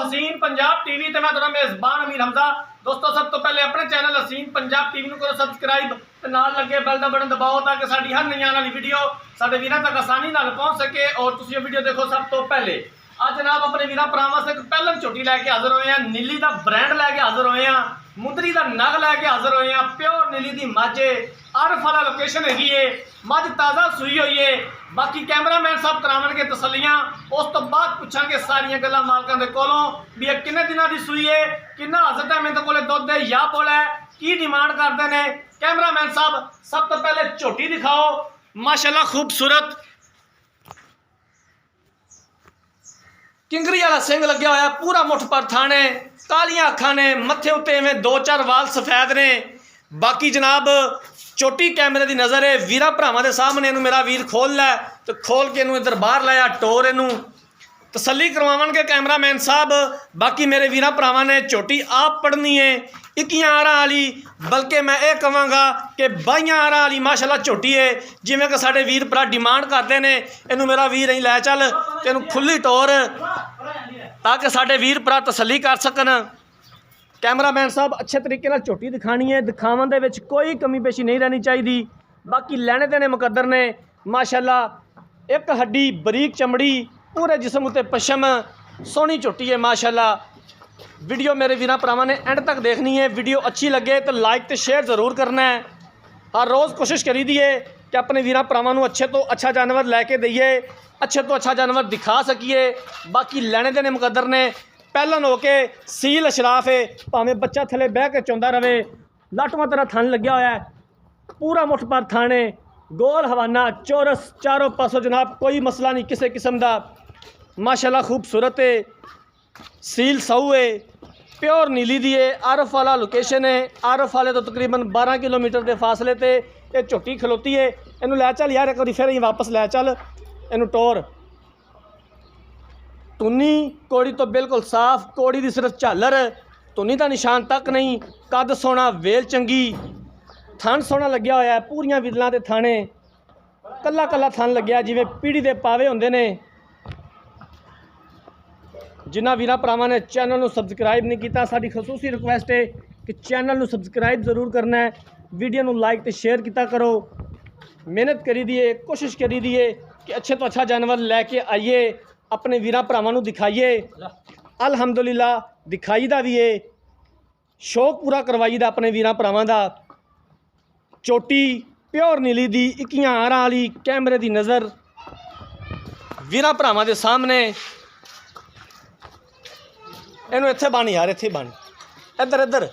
हसीन पंजाब टीवी ते मैं तुहाडा मेज़बान अमीर हमजा। दोस्तों सब तो पहले अपने चैनल हसीन पंजाब टीवी को करो सबसक्राइब ते नाल लगे बेल दा बटन दबाओ ताकि साडी हर नई आने वाली वीडियो साडे वीरां तक आसानी नाल पहुंच सके और तुसीं ये वीडियो देखो सब तो पहले। आज जनाब अपने वीरां भरावां वास्ते एक पहलन झोटी लैके हाज़र होए हैं, नीली दा ब्रांड लैके हाज़र होए हैं, मुंदरी दा नग लैके हाज़र होए हैं। प्योर नीली दी मझ आरफ वाला लोकेशन हैगी है, मझ ताज़ा सूई हुई है। बाकी कैमरामैन साहब करावणगे तसल्लियां, उस तो बाद पुछांगे सारियां गल्लां मालकां दे कोलों भी ये किन्ने दिनां दी सूई है, किन्ना हज़रत है मेरे कोले दुध है या बोला है, की डिमांड करते हैं। कैमरामैन साहब सब तो पहले झोटी दिखाओ, माशाल्लाह खूबसूरत किंगरी वाला सिंग लग्या होया, पूरा मुठ पर थाने, कालियां अखां ने, मत्थे उत्ते इवें दो चार वाल सफेद ने। बाकी जनाब चोटी कैमरे की नज़र है, वीरां भरावां दे सामने इनू मेरा वीर खोल लै तो खोल के इनू इधर बाहर लाया, टोर इनू तसल्ली करवावणगे कैमरामैन साहब। बाकी मेरे वीरां भरावां ने झोटी आप पढ़नी है 21 आरां वाली, बल्कि मैं ये कहांगा कि 22 आरां वाली माशाल्लाह झोटी है। जिवें कि साडे वीर भरा डिमांड करते हैं, इनू मेरा वीर ही लै चल ते इनू खुली टोर ताकि साडे वीर भरा तसल्ली कर सकन। कैमरामैन साहब अच्छे तरीके नाल झोटी दिखानी है, दिखावन दे विच कोई कमी पेशी नहीं रहनी चाहिए। बाकी लैने देने मुकद्दर ने माशाल्लाह, एक हड्डी बरीक चमड़ी, पूरे जिस्म उत्ते पशम, सोहनी झोटी है माशाल्लाह। वीडियो मेरे वीरां भरावां ने एंड तक देखनी है, वीडियो अच्छी लगे तो लाइक तो शेयर ज़रूर करना है। हर रोज़ कोशिश करी दी है कि अपने वीरां भरावां नूं अच्छे तो अच्छा जानवर लैके दईए, अच्छे तो अच्छा जानवर दिखा सकीए। बाकी लैने देने मुकद्दर ने, पहलन हो के सील अशराफ है, भावें बच्चा थले बह के चौंदा रहे, लाटुआं तरह थन लग्या होया है, पूरा मुठ पर थाने, गोल हवाना, चौरस चारों पासों जनाब, कोई मसला नहीं किसी किस्म का। माशाल्लाह खूबसूरत है, सील सऊ है, प्योर नीली दी है, आरफ वाला लोकेशन है। आरफ वाले तो तकरीबन 12 किलोमीटर के फासले ते ये झोटी खलोती है। इनू लै चल यार, एक बार फिर ही वापस लै चल इनू टोर। तुन्नी कोड़ी तो बिल्कुल साफ, कोड़ी की सिर्फ झालर, तुन्नी का निशान तक नहीं। कद सोना, वेल चंगी, थन सोना लग्या होया है, पूरियां विदलां ते थाने, कला कला थन लग्या जिवें पीढ़ी के पावे होंदे ने। जिन्हां वीरां भरावां ने चैनल नूं सबसक्राइब नहीं किया, साडी खसूसी रिक्वेस्ट है कि चैनल नूं सबसक्राइब जरूर करना है, वीडियो नूं लाइक तो शेयर किया करो। मेहनत करी दी है, कोशिश करी दी है कि अच्छे तो अच्छा जानवर लैके आइए, अपने वीरां भरावां नूं दिखाइए। अल्हम्दुलिल्लाह दिखाई दा भी है, शौक पूरा करवाई दा अपने वीरां भरावां दा। चोटी प्योर नीली दी 21 आरां वाली, कैमरे की नज़र वीरां भरावां दे सामने। इनू इत्थे बन यार, इत्थे बन, इधर इधर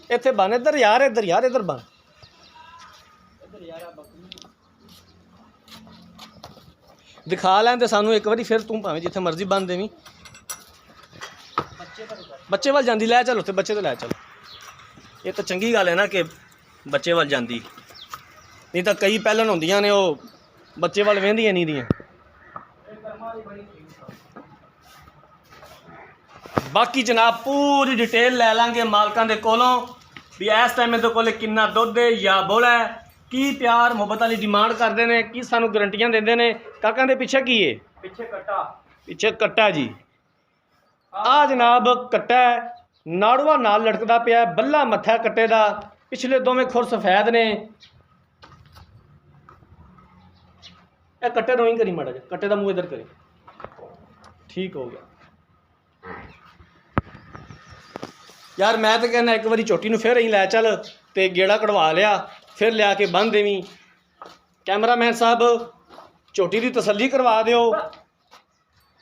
इत्थे बन, इधर यार, इधर यार, इधर बन। दिखा लैन ते सानू एक बारी, फिर तू भावें जिथे मर्जी बन देवी। बच्चे वाल जांदी, लै चल उत्थे बच्चे तो लै चल। ये तो चंगी गल है ना कि बच्चे वाल जांदी, नहीं तो कई पहलन होंदियां ने वो बच्चे वाल वेंदियां नहीं दियां। बाकी जनाब पूरी डिटेल लै लांगे मालकां दे कोलों भी इस टाइम इहदे कोल किन्ना दुध है या बोला है, की प्यार मुहब्बत वाली डिमांड करते हैं, की सानू गारंटियां देंदे ने। काकां दे पिछे की है? पिछे कट्टा, पिछे कट्टा जी। आ जनाब कट्टा है, नाड़ुआ नाल लटकदा पिया, बल्ला मत्था कट्टे दा, पिछले दोवें खुर सफेद ने। ए कट्टे नूं ही करी माड़ा जा, कट्टे दा मूँह इधर करी, ठीक हो गया यार। मैं तो कहना एक बारी झोटी नूं फिर ही लै चल ते गेड़ा कढ़वा लिया, फिर लिया के बन देवी। कैमरामैन साहब झोटी की तसल्ली करवा दिओ,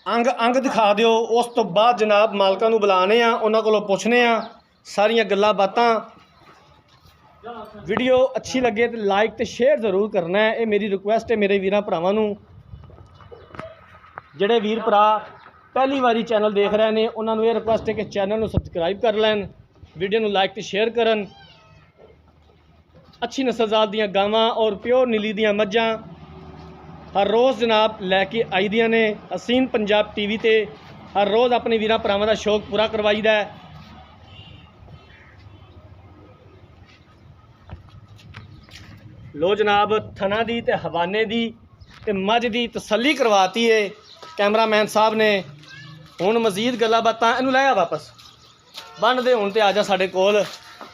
अंग अंग दिखा दिओ, उस तो बाद जनाब मालकां नूं बुलाने आ, उन्हां कोलों पुछने आ सारियां गल्लां बातां। वीडियो अच्छी लगे तो लाइक तो शेयर ज़रूर करना है, ये मेरी रिक्वेस्ट है मेरे वीरां भरावां नूं। जिहड़े वीर भरा पहली बारी चैनल देख रहे हैं, उन्होंने ये रिक्वेस्ट है कि चैनल को सबसक्राइब कर लैन, वीडियो को लाइक तो शेयर करन। अच्छी नस्लजात दियाँ गावां और प्योर नीली दियाँ मझां हर रोज़ जनाब लैके आई दियां ने हसीन पंजाब टीवी ते। हर रोज़ अपने वीरां भरावां दा शौक पूरा करवाईदा है। लो जनाब थना दी ते हवाने दी ते मझ दी तसल्ली करवाती है कैमरामैन साहब ने। ਹੁਣ ਮਜ਼ੀਦ ਗੱਲਾਂ ਬਾਤਾਂ ਇਹਨੂੰ ਲੈ ਆ ਵਾਪਸ ਬੰਨ ਦੇ ਹੁਣ ਤੇ ਆ ਜਾ ਸਾਡੇ ਕੋਲ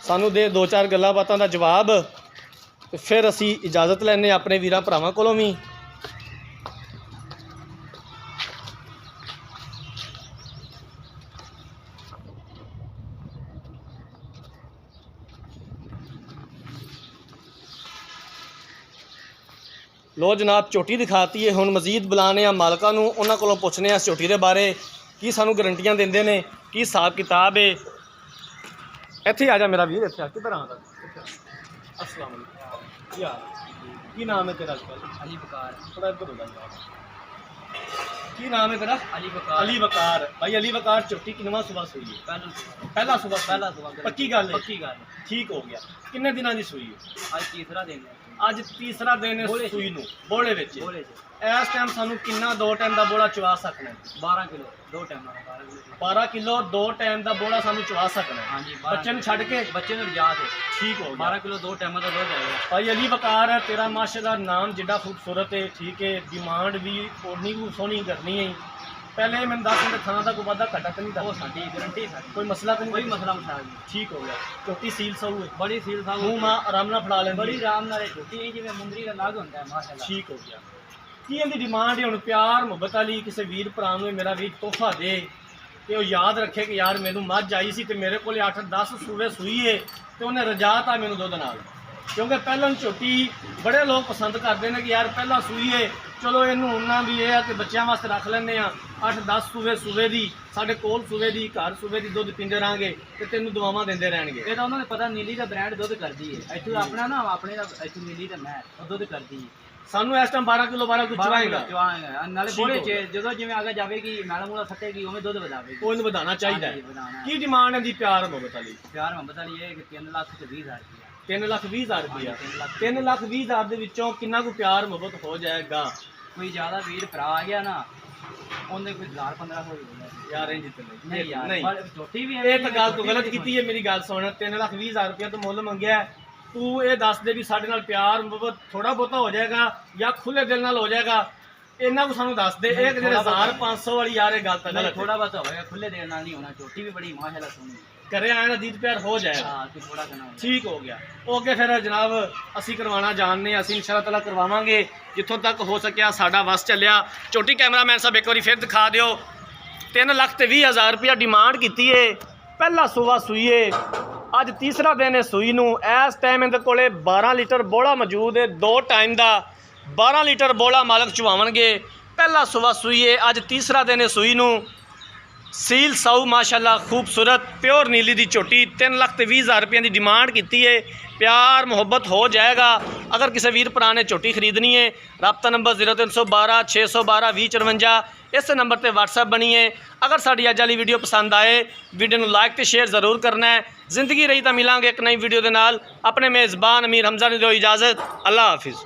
ਸਾਨੂੰ ਦੇ 2-4 ਗੱਲਾਂ ਬਾਤਾਂ ਦਾ ਜਵਾਬ ਤੇ ਫਿਰ ਅਸੀਂ ਇਜਾਜ਼ਤ ਲੈਣੇ ਆਪਣੇ ਵੀਰਾਂ ਭਰਾਵਾਂ ਕੋਲੋਂ ਵੀ। लो जनाब झोटी दिखाती है हुण मजीद बुलाने मालका नूं उन्हां कोलों पुछने इस झोटी के बारे की सानूं गारंटियां देंदे ने की हिसाब किताब है। इत्थे आ जा मेरा वीर इत्थे आ किधर आंदा अस्सलाम वालेकुम यार की नाम है तेरा अली बकार थोड़ा इधर हो जा की नाम है तेरा अली बकार भाई अली बकार झोटी किनवा सुबह सुई है पहला सुबह पक्की गल ठीक हो गया किन्ने दिनां दी सुई है आज तीसरा दिन है सूई नूं बोले विच इस टाइम सानू किन्ना 2 टाइम दा बोला चवा सकना है 12 किलो 2 टाइम 12 किलो 2 टाइम दा बोला सानू चवा सकना है। हाँ जी बच्चे नूं छड्ड के बच्चे नूं रिजा के ठीक हो 12 किलो 2 टाइम दा दूध है भाई अली बकार है तेरा माशाल्लाह नाम जिड्डा खूबसूरत है ठीक है डिमांड भी उन्नी को सोहनी करनी है। पहले मैंने 10 मिनट खाना था कोई वादा घटा तो नहीं था वो साडी गारंटी साडी कोई मसला तो नहीं कोई मसला मसाल नहीं ठीक हो गया झोटी सील सऊ है बड़ी सील था मुंह मां आराम नाल फड़ा लेंदी बड़ी आराम नाल झोटी है जिवें मुंदरी दा लाग होंदा है माशाल्लाह ठीक हो गया की इहदी डिमांड है हुण प्यार मुहब्बत वाली किसी वीर भरा नूं मेरा वीर तोहफा दे कि वो याद रखे कि यार मैनू मझ आई सी ते मेरे को 8-10 सूबे सूई है तो उन्हें रजाता मैनू दुध नाल क्योंकि पहला झोटी बड़े लोग पसंद करते हैं कि यार पहला सूई है चलो इनू उन्ना भी है कि बच्चों वास्ते रख लें 8-10 सूबे दी साढ़े कोल सूबे दी घर सूबे दी दुध पींदे रहेंगे तो तेनू दुआवां देंदे रहणगे। ये तो उन्होंने पता नीली का ब्रांड दुध करती है इत्थों अपना ना अपने इत्थों नीली का मैं दुध करती है सानू इस टाइम 12 किलो 12 कुछ चवाएगा नाले बोले जो जिवें आगे जाएगी मैला मूला सटेगी उवें दुध वधावेगी कोई नहीं वधाना चाहिए की डिमांड है दी प्यार मुहब्बत वाली प्यार मुहब्बत वाली है कि 3,20,000 3,20,000 रुपया 3,20,000 ਦੇ ਵਿੱਚੋਂ ਕਿੰਨਾ ਕੁ ਪਿਆਰ ਮੁਹੱਬਤ ਹੋ ਜਾਏਗਾ। कोई ज़्यादा वीर भरा आ गया ना उन्हें कोई 1,000-1,500 यार इंज ते नहीं यार नहीं झोटी भी ये तो गल तू गलत की है मेरी गल सुन 3,20,000 रुपया तो मुੱਲ मंगਿਆ तू ये दस दे भी साडे नाल प्यार मुहब्बत थोड़ा बहुता हो जाएगा या खुले दिल नाल हो जाएगा इन्ना को सानू दस दे एक जेड़े 1,500 वाली यार ये गल तो गलत थोड़ा बहुत होएगा खुले दिल नाल नहीं होना झोटी भी बड़ी माशाल्लाह सोहनी करे आए ना दीद प्यार हो जाएगा थोड़ा ठीक हो गया ओके फिर जनाब असी करवाना जानने असी इंशाअल्लाह ताला करवावांगे जिथों तक हो सकिया साडा वस चलिया। छोटी कैमरामैन साहब एक बार फिर दिखा दिओ 3,20,000 रुपया डिमांड की है पहला सूबा सूई है अज तीसरा दिन है सूई नूं इस टाइम इहदे कोले 12 लीटर बोला मौजूद है 2 टाइम का 12 लीटर बोला मालक चुवावणगे पहला सूबा सूई है अज तीसरा दिन है सूई नूं सील साऊ माशाल्लाह खूबसूरत प्योर नीली दी झोटी 3,20,000 रुपये की डिमांड की है प्यार मुहब्बत हो जाएगा। अगर किसी वीर भरा ने झोटी खरीदनी है रबता नंबर 0312 612 2054 इस नंबर पर व्हाट्सएप बनी है। अगर साड़ी अज वाली वीडियो पसंद आए वीडियो को लाइक तो शेयर जरूर करना है। जिंदगी रही तो मिलांगे एक नई वीडियो के नाल। अपने मेज़बान अमीर हमजा ने दो इजाज़त अल्लाह हाफिज़।